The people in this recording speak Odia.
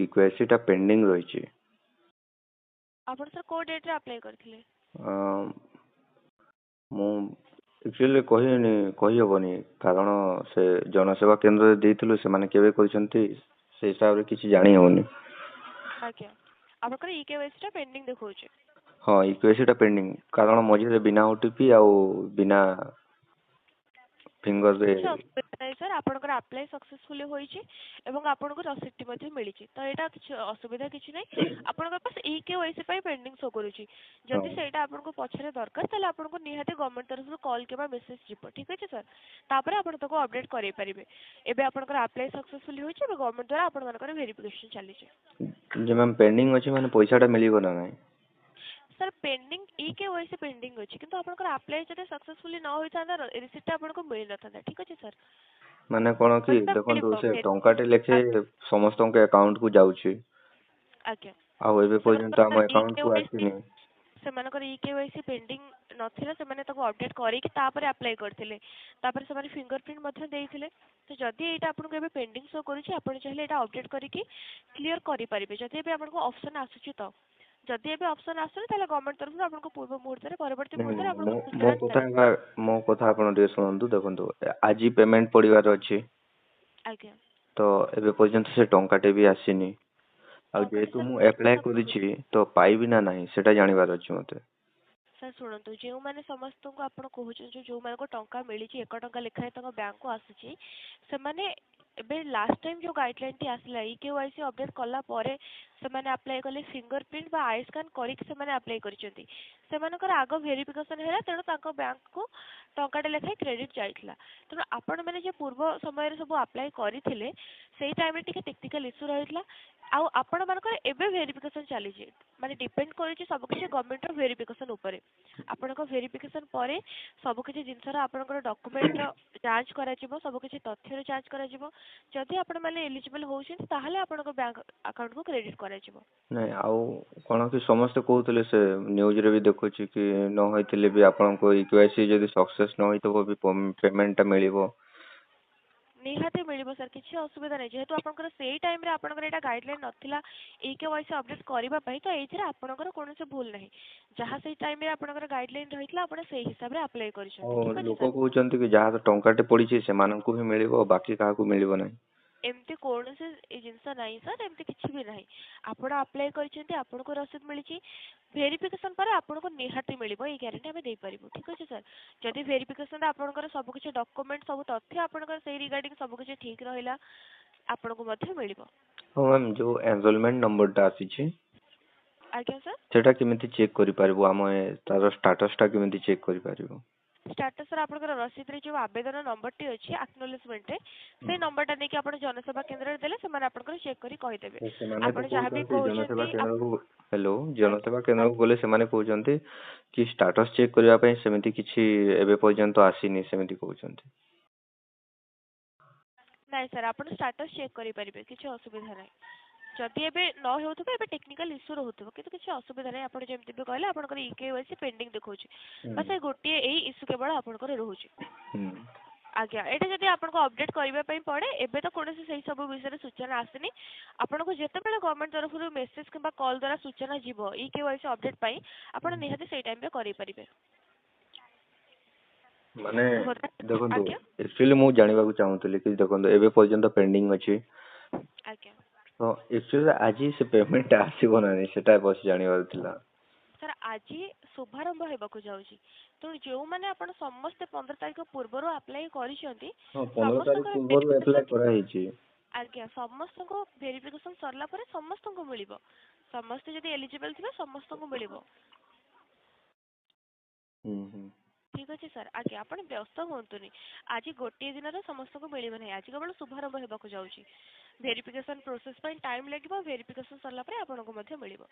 ଇକ୍ୱେସି ଟା ପେଣ୍ଡିଙ୍ଗ ରହିଛି। ଆପଣ ସାର୍ କୋଉ ଡେଟ୍ ରେ ଆପ୍ଲାଏ କରିଥିଲେ? ମୁଁ ଆକ୍ଚୁଆଲି କହିହବନି କାରଣ ସେ ଜନସେବା କେନ୍ଦ୍ରରେ ଦେଇଥିଲୁ, ସେମାନେ କେବେ କହିଛନ୍ତି ସେ ହିସାବରେ କିଛି ଜାଣି ହବନି। ଆଜ୍ଞା, ଆପଣଙ୍କର ଇକେୱାଇସି ଟା ପେଣ୍ଡିଙ୍ଗ ଦେଖଉଛି। ହଁ, ଇକ୍ୱେସି ଟା ପେଣ୍ଡିଙ୍ଗ, କାରଣ ମଝିରେ ବିନା ଓଟିପି ଆଉ ବିନା ଫିଙ୍ଗର ରେ କିଛି ଅସୁବିଧା ନାହିଁ ସାର୍, ଆପଣଙ୍କର ଆପ୍ଲାଏ ସକ୍ସେସଫୁଲି ହୋଇଛି ଏବଂ ଆପଣଙ୍କୁ ରସିଦଟି ମଧ୍ୟ ମିଳିଛି, ତ ଏଇଟା କିଛି ଅସୁବିଧା କିଛି ନାହିଁ। ଆପଣଙ୍କର ବାସ୍ ଇକେୱାଇସି ପାଇଁ ପେଣ୍ଡିଙ୍ଗ ଶୋ କରୁଛି। ଯଦି ସେଇଟା ଆପଣଙ୍କୁ ପଛରେ ଦରକାର ତାହେଲେ ଆପଣଙ୍କୁ ନିହାତି ଗଭର୍ଣ୍ଣମେଣ୍ଟ ତରଫରୁ କଲ୍ କିମ୍ବା ମେସେଜ ଯିବ, ଠିକ୍ ଅଛି ସାର୍। ତାପରେ ଆପଣ ତାକୁ ଅପଡେଟ୍ କରାଇ ପାରିବେ। ଏବେ ଆପଣଙ୍କର ଆପ୍ଲାଏ ସକ୍ସେସଫୁଲି ହୋଇଛି, ଏବେ ଗଭର୍ଣ୍ଣମେଣ୍ଟ ଦ୍ୱାରା ଆପଣଙ୍କର ଭେରିଫିକେସନ ଚାଲିଛି। ଯେ ମ୍ୟାମ୍ ପେଣ୍ଡିଙ୍ଗ ଅଛି ମାନେ ପଇସାଟା ମିଳିବ ନା ନାହିଁ? ସାର୍ ପେଣ୍ଡିଙ୍ଗ ଇକେୱାଇସି ପେଣ୍ଡିଙ୍ଗ ଅଛି, କିନ୍ତୁ ଆପଣଙ୍କର ଆପ୍ଲାଏ ଯଦି ସକ୍ସେସଫୁଲି ନ ହୋଇଥାନ୍ତା ରିସିପ୍ଟ ଆପଣଙ୍କୁ ମିଳିନଥାନ୍ତା, ଠିକ୍ ଅଛି ସାର୍। ମାନେ କଣ କି ଦେଖନ୍ତୁ, ସେ ଟଙ୍କାଟେ ଲେଖେ ସମସ୍ତଙ୍କ ଆକାଉଣ୍ଟ କୁ ଯାଉଛି, ଆଜ୍ଞା, ଆଉ ଏବେ ପର୍ଯ୍ୟନ୍ତ ଆମ ଆକାଉଣ୍ଟ କୁ ଆସିନି। ସେମାନଙ୍କର ଇକେୱାଇସି ପେଣ୍ଡିଙ୍ଗ ନଥିଲା, ସେମାନେ ତାକୁ ଅପଡେଟ୍ କରିକି ତାପରେ ଆପ୍ଲାଏ କରିଥିଲେ, ତାପରେ ସେମାନେ ଫିଙ୍ଗରପ୍ରିଣ୍ଟ ମଧ୍ୟ ଦେଇଥିଲେ। ତ ଯଦି ଏଇଟା ଆପଣଙ୍କୁ ଏବେ ପେଣ୍ଡିଙ୍ଗ ଶୋ କରୁଛି, ଆପଣ ଚାହିଁଲେ ଏଇଟା ଅପଡେଟ୍ କରିକି କ୍ଲିୟର କରିପାରିବେ, ଯଦି ଏବେ ଆପଣଙ୍କୁ ଅପସନ୍ ଆସୁଛି ତ। ଯଦି ଏବେ ଅପସନ୍ ଆସୁନି ତାହେଲେ ଗଭର୍ଣ୍ଣମେଣ୍ଟ ତରଫରୁ ଆପଣଙ୍କୁ ପୂର୍ବ ମୁହୂର୍ତ୍ତରେ ପରବର୍ତ୍ତୀ ମୁହୂର୍ତ୍ତରେ ଆପଣଙ୍କୁ ମୋ କଥା ଆପଣ ଟିକେ ଶୁଣନ୍ତୁ। ଦେଖନ୍ତୁ, ଆଜି ପେମେଣ୍ଟ ପଡିବାର ଅଛି, ଆଜ୍ଞା, ତ ଏବେ ପର୍ଯ୍ୟନ୍ତ ସେ ଟଙ୍କାଟେ ବି ଆସିନି। ଆଉ ଯେହେତୁ ମୁଁ ଆପ୍ଲାଏ କରିଛି ତ ପାଇବି ନା ନାହିଁ ସେଟା ଜାଣିବାର ଅଛି ମତେ। ସାର୍ ଶୁଣନ୍ତୁ, ଯେଉଁମାନେ ସମସ୍ତଙ୍କୁ ଆପଣ କହୁଛନ୍ତି ଯେଉଁମାନଙ୍କୁ ଟଙ୍କା ମିଳିଛି 1 ଟଙ୍କା ଲେଖାଏଁ ତାଙ୍କ ବ୍ୟାଙ୍କକୁ ଆସୁଛି, ସେମାନେ ଏବେ ଲାଷ୍ଟ ଟାଇମ୍ ଯେଉଁ ଗାଇଡ଼ଲାଇନଟି ଆସିଲା ଇକେୱାଇସି ଅପଡେଟ୍ କଲା ପରେ ସେମାନେ ଆପ୍ଲାଏ କଲେ ଫିଙ୍ଗରପ୍ରିଣ୍ଟ ବା ଆଇ ସ୍କାନ୍ କରିକି ସେମାନେ ଆପ୍ଲାଏ କରିଛନ୍ତି। ସେମାନଙ୍କର ଆଗ ଭେରିଫିକେସନ ହେଲା, ତେଣୁ ତାଙ୍କ ବ୍ୟାଙ୍କକୁ ଟଙ୍କାଟେ ଲେଖାଏଁ କ୍ରେଡିଟ୍ ଯାଇଥିଲା। ତେଣୁ ଆପଣମାନେ ଯେ ପୂର୍ବ ସମୟରେ ସବୁ ଆପ୍ଲାଏ କରିଥିଲେ ସେଇ ଟାଇମ୍ରେ ଟିକେ ଟେକ୍ନିକାଲ ଇସ୍ୟୁ ରହିଥିଲା। ଆଉ ଆପଣମାନଙ୍କର ଏବେ ଭେରିଫିକେସନ ଚାଲିଛି, ମାନେ ଡିପେଣ୍ଡ କରୁଛି ସବୁକିଛି ଗଭର୍ଣ୍ଣମେଣ୍ଟର ଭେରିଫିକେସନ ଉପରେ। ଆପଣଙ୍କ ଭେରିଫିକେସନ ପରେ ସବୁକିଛି ଜିନିଷର ଆପଣଙ୍କର ଡକୁମେଣ୍ଟର ଯାଞ୍ଚ କରାଯିବ, ସବୁକିଛି ତଥ୍ୟର ଯାଞ୍ଚ କରାଯିବ। ଯଦି ଆପଣମାନେ ଏଲିଜିବଲ୍ ହେଉଛନ୍ତି ତାହେଲେ ଆପଣଙ୍କ ବ୍ୟାଙ୍କ ଆକାଉଣ୍ଟକୁ କ୍ରେଡିଟ୍ କରାଯିବ। ନାଇଁ, ଆଉ କଣ କି ସମସ୍ତେ କହୁଥିଲେ, ସେ ନ୍ୟୁଜରେ ବି ଦେଖୁଛି କି ନ ହେଇଥିଲେ ବି ଆପଣଙ୍କ ଇକେୱାଇସି ଯଦି ସକ୍ସେସ୍ ନ ହେଇଥିବ ବି ପେମେଣ୍ଟଟା ମିଳିବ। ନିହାତି ମିଳିବ ସାର୍, କିଛି ଅସୁବିଧା ନାହିଁ। ଯେହେତୁ ଆପଣଙ୍କର ସେଇ ଟାଇମ୍ରେ ଆପଣଙ୍କର ଏଇଟା ଗାଇଡ଼ଲାଇନ୍ ନଥିଲା ଇକେୱାଇସି ଅପଡେଟ୍ କରିବା ପାଇଁ, ତ ଏଇଥିରେ ଆପଣଙ୍କର କୌଣସି ଭୁଲ ନାହିଁ। ଯାହା ସେଇ ଟାଇମ୍ରେ ଆପଣଙ୍କର ଗାଇଡ଼ଲାଇନ୍ ରହିଥିଲା ଆପଣ ସେଇ ହିସାବରେ ଆପ୍ଲାଏ କରିଛନ୍ତି, ଠିକ୍ ଅଛି ଲୋକ ସାର୍। କହୁଛନ୍ତି କି ଯାହାର ଟଙ୍କାଟେ ପଡିଛି ସେମାନଙ୍କୁ ହିଁ ମିଳିବ, ବାକି କାହାକୁ ମିଳିବ ନାହିଁ। ଏମିତି କୌଣସି ଜିନିଷ ନାହିଁ ସାର୍, ଏମିତି କିଛି ବି ନାହିଁ। ଆପଣ ଆପ୍ଲାଏ କରିଛନ୍ତି, ଆପଣଙ୍କୁ ରସିଦ ମିଳିଛି, ଭେରିଫିକେସନ ପରେ ଆପଣଙ୍କୁ ନିହାତି ମିଳିବ, ଏଇ ଗ୍ୟାରେଣ୍ଟି ଆମେ ଦେଇପାରିବୁ, ଠିକ୍ ଅଛି ସାର୍। ଯଦି ଭେରିଫିକେସନରେ ଆପଣଙ୍କର ସବୁକିଛି ଡକୁମେଣ୍ଟ ସବୁ ତଥ୍ୟ ଆପଣଙ୍କର ସେଇ ରିଗାର୍ଡିଂ ସବୁକିଛି ଠିକ୍ ରହିଲା, ଆପଣଙ୍କୁ ମଧ୍ୟ ମିଳିବ। ହଁ ମ୍ୟାମ୍, ଯୋଉ ଏନରୋଲମେଣ୍ଟ ନମ୍ବରଟା ଆସିଛି ଆଜ୍ଞା ସାର୍। ସେଟା କେମିତି ଚେକ୍ କରିପାରିବୁ? ତାର ଷ୍ଟାଟସଟା କେମିତି ଚେକ୍ କରିପାରିବୁ? ଷ୍ଟାଟସ୍ ରେ ଆପଣଙ୍କର ରସିଦରେ ଯେଉଁ ଆବେଦନ ନମ୍ବରଟି ଅଛି ଆକ୍ନୋଲେଜମେଣ୍ଟରେ, ସେଇ ନମ୍ବରଟା ନେଇକି ଆପଣ ଜନସେବା କେନ୍ଦ୍ରରେ ଦେଲେ ସେମାନେ ଆପଣଙ୍କର ଚେକ୍ କରି କହିଦେବେ। ସେମାନେ ଆପଣ ତ ଯାହା ବି କହୁଛନ୍ତି ଜନସେବା କହୁଛନ୍ତି କେନ୍ଦ୍ରକୁ, ଜନସେବା କେନ୍ଦ୍ରକୁ ଗଲେ ସେମାନେ କହୁଛନ୍ତି କି ଷ୍ଟାଟସ ଚେକ୍ କରିବା ପାଇଁ ସେମିତି କିଛି ଏବେ ପର୍ଯ୍ୟନ୍ତ ଆସିନି, ସେମିତି କହୁଛନ୍ତି। ନାଇଁ ସାର୍, ଆପଣ ଷ୍ଟାଟସ୍ ଚେକ୍ କରିପାରିବେ, କିଛି ଅସୁବିଧା ନାହିଁ। ଯଦି ଏବେ ନ ହେଉଥିବ, ଏବେ ଟେକ୍ନିକାଲ ଇସ୍ୟୁ ରହୁଥିବ, କିନ୍ତୁ କିଛି ଅସୁବିଧା ନାହିଁ। ଆପଣ ଯେମିତି ବି କହିଲେ ଆପଣଙ୍କର ଇକେୱାଇସି ପେଣ୍ଡିଙ୍ଗ ଦେଖଉଛି, ବାସ୍ ଏଇ ଗୋଟିଏ ଏଇ ଇସ୍ୟୁ କେବଳ ଆପଣଙ୍କର ରହୁଛି। ଆଜ୍ଞା, ଏଇଟା ଯଦି ଆପଣଙ୍କୁ ଅପଡେଟ୍ କରିବା ପାଇଁ ପଡ଼େ, ଏବେ ତ କୌଣସି ସେଇ ସବୁ ବିଷୟରେ ସୂଚନା ଆସିନି। ଆପଣଙ୍କୁ ଯେତେବେଳେ ଗଭର୍ଣ୍ଣମେଣ୍ଟ ତରଫରୁ ମେସେଜ କିମ୍ବା କଲ୍ ଦ୍ୱାରା ସୂଚନା ଯିବ ଇକେୱାଇସି ଅପଡେଟ୍ ପାଇଁ, ଆପଣ ନିହାତି ସେଇ ଟାଇମ୍ରେ କରିପାରିବେ। ମାନେ ଦେଖନ୍ତୁ, ଆଜ୍ଞା ଆକ୍ଚୁଆଲି ମୁଁ ଜାଣିବାକୁ ଚାହୁଁଥିଲି କି ଦେଖନ୍ତୁ ଏବେ ପର୍ଯ୍ୟନ୍ତ ପେଣ୍ଡିଙ୍ଗ ଅଛି, ଆଜ୍ଞା ତ ଆକ୍ଚୁଆଲି ଆଜି ସେ ପେମେଣ୍ଟଟା ଆସିବ ନା ନାହିଁ ସେଟା ବସ୍ ଜାଣିବାର ଥିଲା। ସାର୍ ଆଜି ଶୁଭାରମ୍ଭ ହେବାକୁ ଯାଉଛି, ତେଣୁ ଯେଉଁମାନେ ଆପଣ ସମସ୍ତେ 15 ତାରିଖ ପୂର୍ବରୁ ଆପ୍ଲାଏ କରିଛନ୍ତି, ହଁ, 15 ତାରିଖ ସମସ୍ତଙ୍କର ପୂର୍ବରୁ ଆପ୍ଲାଏ ଭେରିଫିକେସନ, କରାହେଇଛି। ଆଜ୍ଞା, ସମସ୍ତଙ୍କୁ ଭେରିଫିକେସନ ସରିଲା ପରେ ସମସ୍ତଙ୍କୁ ମିଳିବ। ସମସ୍ତେ ଯଦି ଏଲିଜିବଲ୍ ଥିବେ ସମସ୍ତଙ୍କୁ ମିଳିବ। ଠିକ୍ ଅଛି ସାର୍। ଆଜ୍ଞା, ଆପଣ ବ୍ୟସ୍ତ ହୁଅନ୍ତୁନି, ଆଜି ଗୋଟିଏ ଦିନରେ ସମସ୍ତଙ୍କୁ ମିଳିବ ନାହିଁ, ଆଜି କେବଳ ଶୁଭାରମ୍ଭ ହେବାକୁ ଯାଉଛି। ଭେରିଫିକେସନ ପ୍ରୋସେସ୍ ପାଇଁ ଟାଇମ୍ ଲାଗିବ, ଭେରିଫିକେସନ ସରିଲା ପରେ ଆପଣଙ୍କୁ ମଧ୍ୟ ମିଳିବ।